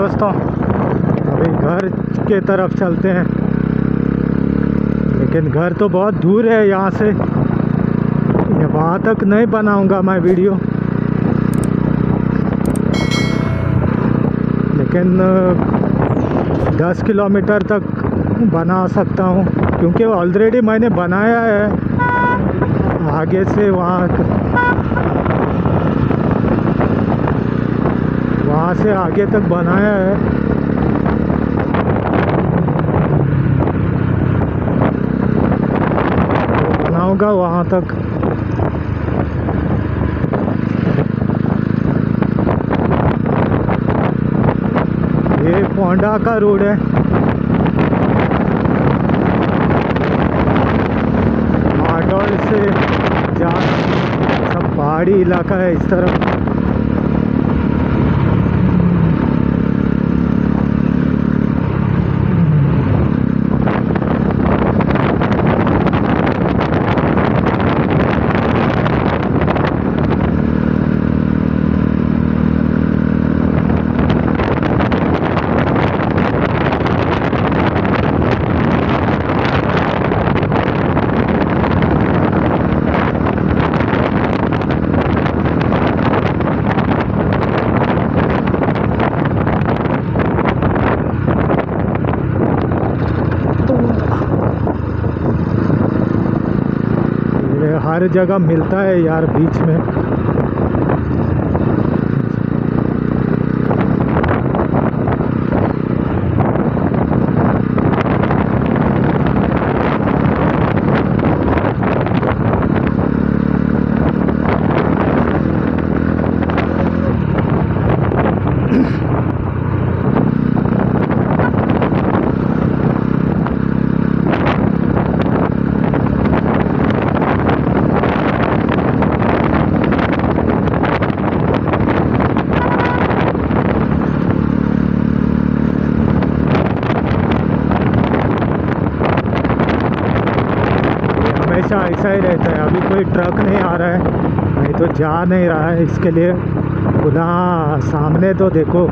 दोस्तों, अभी घर के तरफ चलते हैं, लेकिन घर तो बहुत दूर है यहाँ से, वहाँ तक नहीं बनाऊँगा मैं वीडियो, लेकिन 10 किलोमीटर तक बना सकता हूँ, क्योंकि ऑलरेडी मैंने बनाया है आगे से वहाँ से आगे तक बनाया है। तो बनाऊँगा वहाँ तक। ये पोंडा का रोड है, आडोल से जा, सब पहाड़ी इलाका है इस तरफ। हर जगह मिलता है यार बीच में। हमेशा ऐसा ही रहता है। अभी कोई ट्रक नहीं आ रहा है, नहीं तो जा नहीं रहा है, इसके लिए खुदा सामने तो देखो।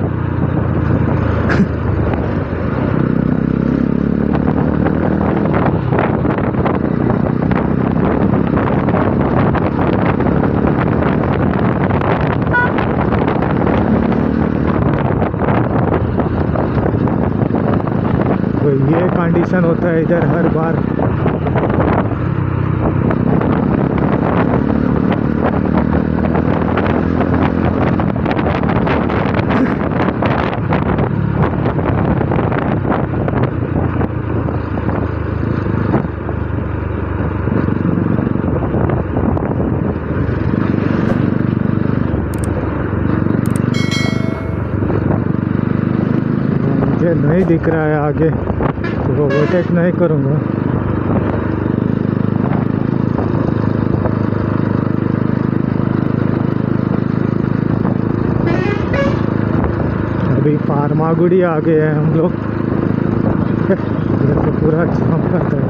तो ये कंडीशन होता है इधर हर बार। मुझे नहीं दिख रहा है आगे, तो ओवरटेक नहीं करूँगा। अभी फार्मागुड़ी आ गए हैं हम लोग। इधर तो पूरा जाम रहता है।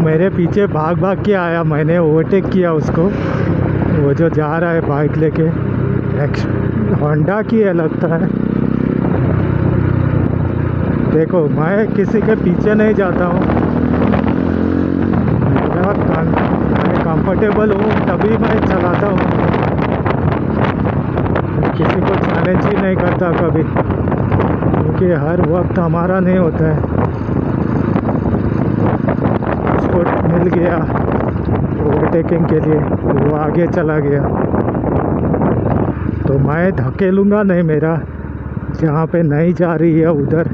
मेरे पीछे भाग भाग के आया, मैंने ओवरटेक किया उसको। वो जो जा रहा है बाइक लेके, होंडा की है लगता है। देखो मैं किसी के पीछे नहीं जाता हूँ, मैं कंफर्टेबल हूँ तभी मैं चलाता हूँ, किसी को चैलेंज ही नहीं करता कभी, क्योंकि हर वक्त हमारा नहीं होता है। मिल गया ओवरटेकिंग के लिए, वो आगे चला गया, तो मैं धकेलूँगा नहीं, मेरा जहाँ पे नहीं जा रही है उधर।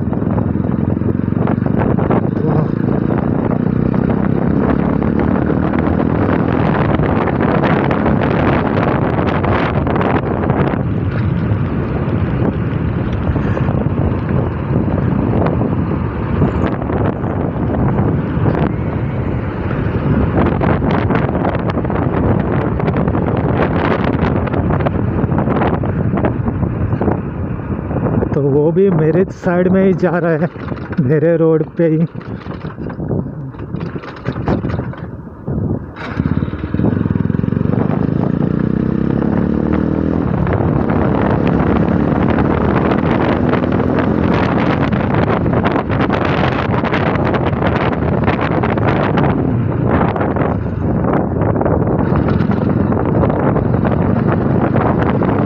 तो वो भी मेरे साइड में ही जा रहा है, मेरे रोड पे ही।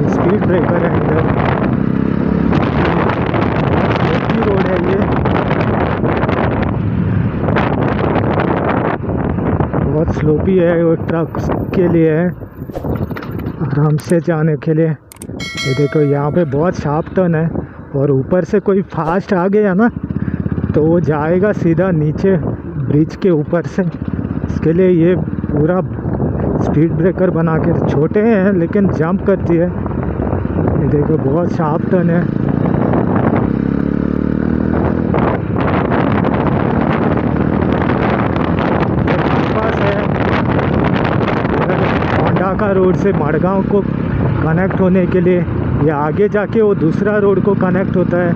स्पीड ब्रेकर है इधर, रोड है ये, बहुत स्लोपी है, वो ट्रक के लिए है, आराम से जाने के लिए। ये देखो यहाँ पे बहुत शार्प टर्न है, और ऊपर से कोई फास्ट आ गया ना तो वो जाएगा सीधा नीचे ब्रिज के ऊपर से। इसके लिए ये पूरा स्पीड ब्रेकर बना के, छोटे हैं लेकिन जंप करती है। ये देखो बहुत शार्प टर्न है। का रोड से मड़गांव को कनेक्ट होने के लिए, या आगे जाके वो दूसरा रोड को कनेक्ट होता है।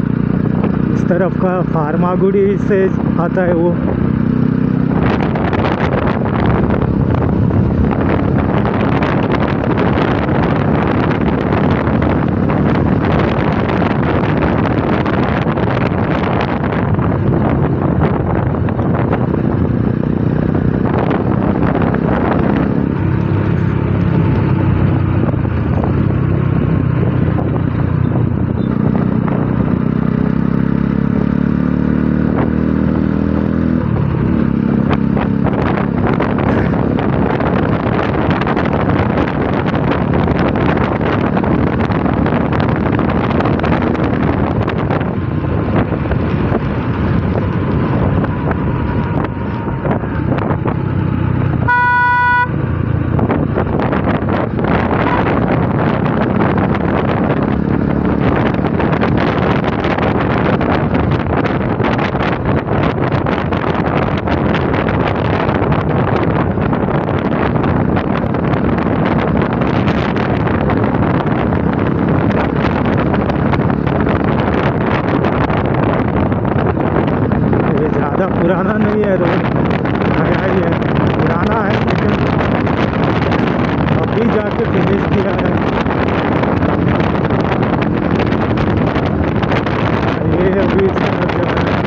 इस तरफ का फार्मागुड़ी से आता है वो। पुराना नहीं है रोड, नया ही है। पुराना है लेकिन अभी जाके फिनिश किया है। ये अभी इस तरफ जगह है।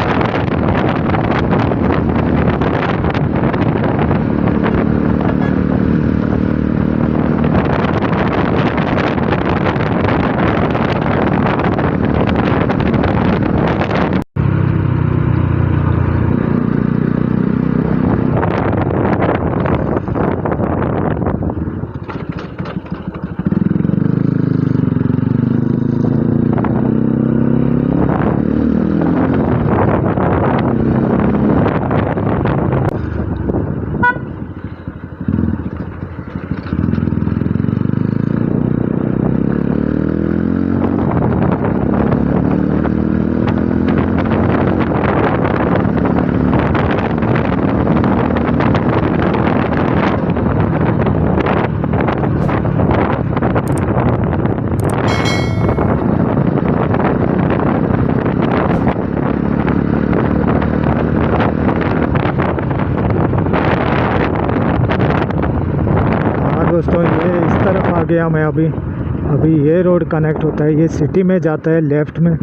दोस्तों ये इस तरफ आ गया मैं। अभी ये रोड कनेक्ट होता है, ये सिटी में जाता है लेफ़्ट में,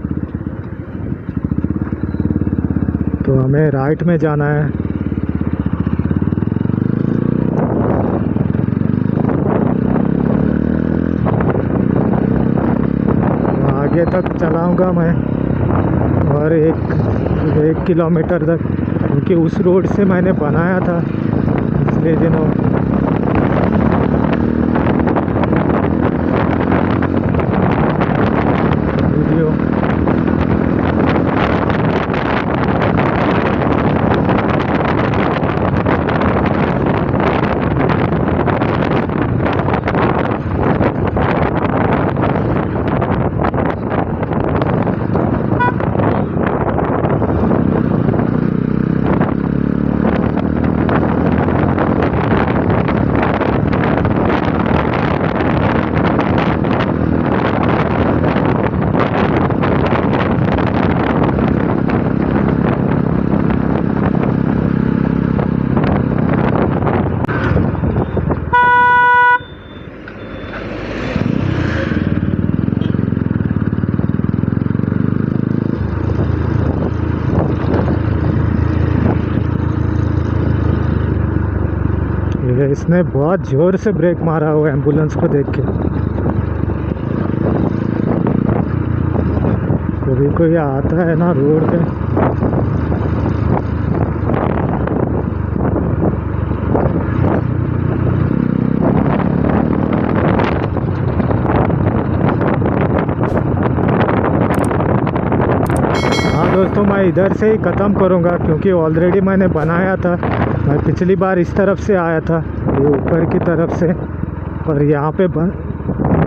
तो हमें राइट में जाना है। आगे तक चलाऊंगा मैं, और एक किलोमीटर तक, क्योंकि उस रोड से मैंने बनाया था पिछले दिनों। वीडियो इसने बहुत ज़ोर से ब्रेक मारा हुआ एम्बुलेंस को देख के। कभी कोई आता है ना रोड पे, दोस्तों मैं इधर से ही ख़त्म करूँगा क्योंकि ऑलरेडी मैंने बनाया था। मैं पिछली बार इस तरफ से आया था, ये ऊपर की तरफ से, और यहाँ पे बन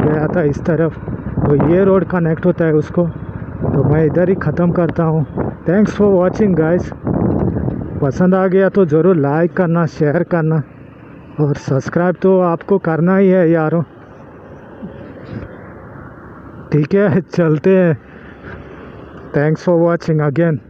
गया था इस तरफ, तो ये रोड कनेक्ट होता है उसको। तो मैं इधर ही ख़त्म करता हूँ। Thanks for watching guys. पसंद आ गया तो ज़रूर लाइक करना, शेयर करना और सब्सक्राइब तो आपको करना ही है यारों। ठीक है, चलते हैं। Thanks for watching again.